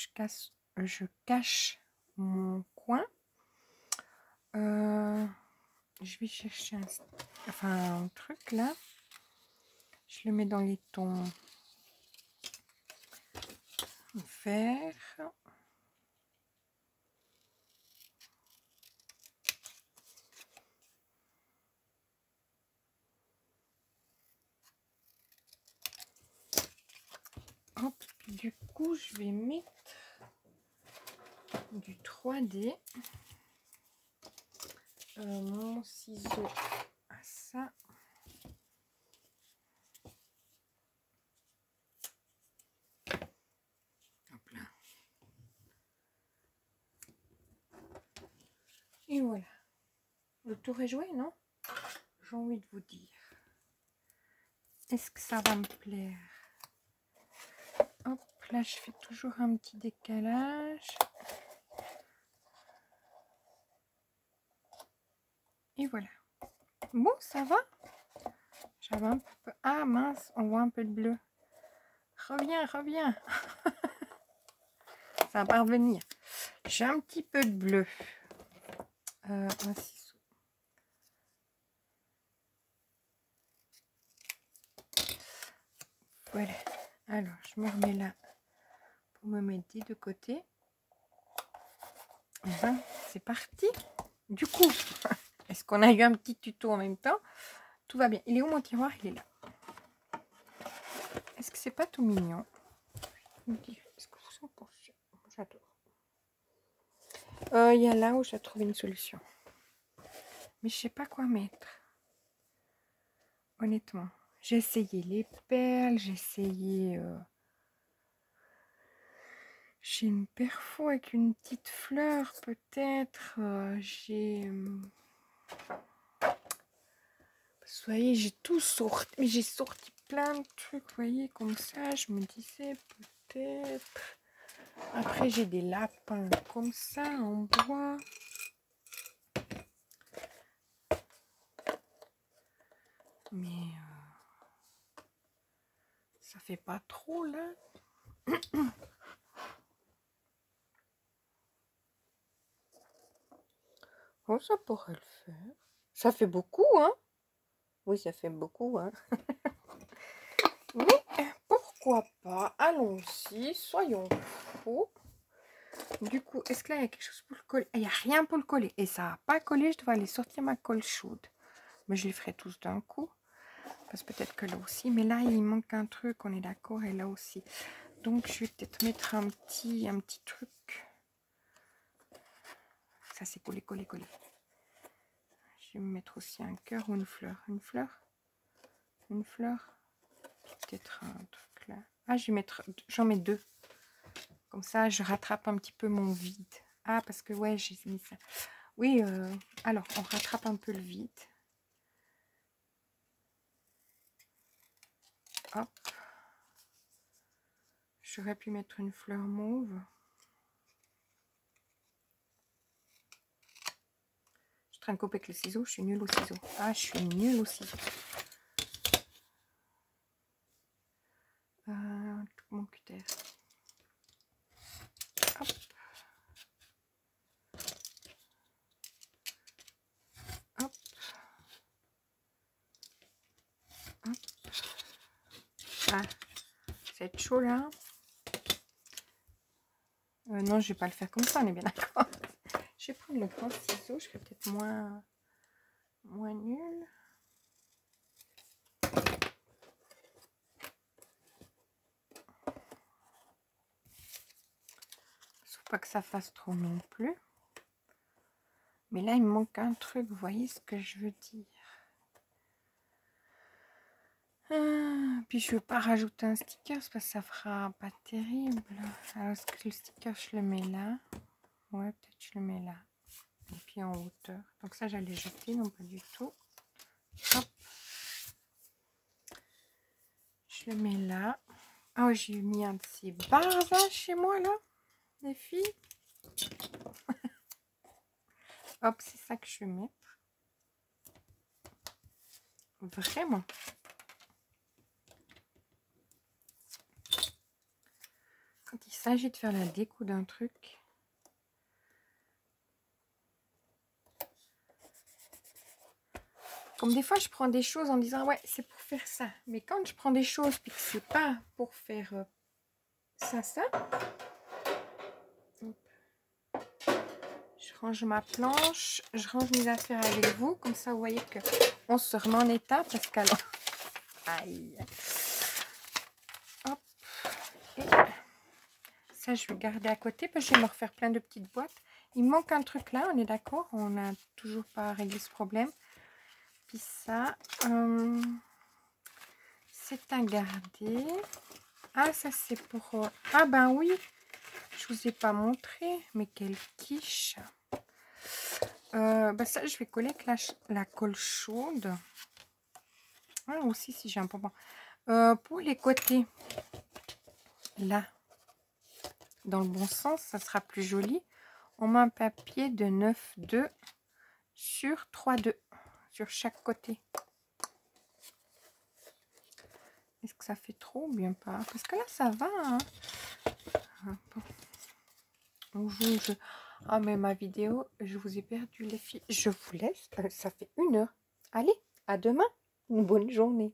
je cache mon coin. Je vais chercher un truc là. Je le mets dans les tons vert. Hop, du coup, je vais mettre du 3D. Mon ciseau à ça. Hop là. tour est joué, non? J'ai envie de vous dire. Est-ce que ça va me plaire? Hop, là, je fais toujours un petit décalage. Et voilà. Bon, ça va? J'avais un peu... Ah mince, on voit un peu de bleu. Reviens, reviens. Ça va pas revenir. J'ai un petit peu de bleu. Un ciseau. Voilà. Alors, je me remets là pour me mettre des deux côtés. Et ben, c'est parti. Du coup, est-ce qu'on a eu un petit tuto en même temps? Tout va bien. Il est où mon tiroir? Il est là. Est-ce que c'est pas tout mignon? Est-ce que vous en pensez? J'adore. Il y a là où j'ai trouvé une solution. Mais je sais pas quoi mettre. Honnêtement. J'ai essayé les perles, j'ai essayé... J'ai une perfo avec une petite fleur peut-être. J'ai... Vous voyez, j'ai tout sorti. Mais j'ai sorti plein de trucs, vous voyez, comme ça. Je me disais peut-être... Après, j'ai des lapins comme ça, en bois. Mais... ça fait pas trop, là. Oh, ça pourrait le faire. Ça fait beaucoup, hein? Oui, ça fait beaucoup, hein? Mais pourquoi pas? Allons-y, soyons fous. Du coup, est-ce que là, il y a quelque chose pour le coller? Il n'y a rien pour le coller. Et ça n'a pas collé, je dois aller sortir ma colle chaude. Mais je les ferai tous d'un coup. Parce que peut-être que là aussi. Mais là, il manque un truc, on est d'accord. Et là aussi. Donc, je vais peut-être mettre un petit truc. Ça, c'est collé, collé, collé. Je vais me mettre aussi un cœur ou une fleur. Une fleur? Une fleur? Peut-être un truc là. Ah, je vais mettre... J'en mets deux. Comme ça, je rattrape un petit peu mon vide. Ah, parce que, ouais, j'ai mis ça. Oui, alors, on rattrape un peu le vide. Hop. J'aurais pu mettre une fleur mauve. Je suis en train de couper avec le ciseau. Je suis nulle au ciseau. Ah, je suis nulle au ciseau. Mon cutter. Hop. Hop. Hop. Ah, c'est chaud là. Non, je vais pas le faire comme ça, on est bien d'accord. Je vais prendre le grand ciseau, je serai peut-être moins nulle. Faut pas que ça fasse trop non plus. Mais là, il me manque un truc, vous voyez ce que je veux dire. Puis je veux pas rajouter un sticker parce que ça fera pas terrible. Alors, est-ce que le sticker, je le mets là? Ouais, peut-être je le mets là. Et puis en hauteur. Donc ça, j'allais jeter, non pas du tout. Hop. Je le mets là. Oh, j'ai mis un de ces barres chez moi, là, les filles. Hop, c'est ça que je vais mettre. Vraiment. Quand il s'agit de faire la déco d'un truc, comme des fois je prends des choses en disant ouais c'est pour faire ça, mais quand je prends des choses puis que c'est pas pour faire ça, je range ma planche, je range mes affaires avec vous, comme ça vous voyez que on se remet en état parce qu'alors aïe, hop, et ça je vais garder à côté parce que je vais me refaire plein de petites boîtes. Il me manque un truc là, on est d'accord, on n'a toujours pas réglé ce problème. Puis ça, c'est à garder. Ah, ça c'est pour... Ah ben oui, je vous ai pas montré, mais quelle quiche. Bah ça, je vais coller avec la colle chaude. Ah, aussi, si j'ai un pompon. Pour les côtés, là, dans le bon sens, ça sera plus joli. On met un papier de 9,2 sur 3,2 sur chaque côté. Est-ce que ça fait trop ou bien pas? Parce que là, ça va. Hein. Ah, mais ma vidéo, je vous ai perdu les filles. Je vous laisse. Ça fait 1 heure. Allez, à demain. Une bonne journée.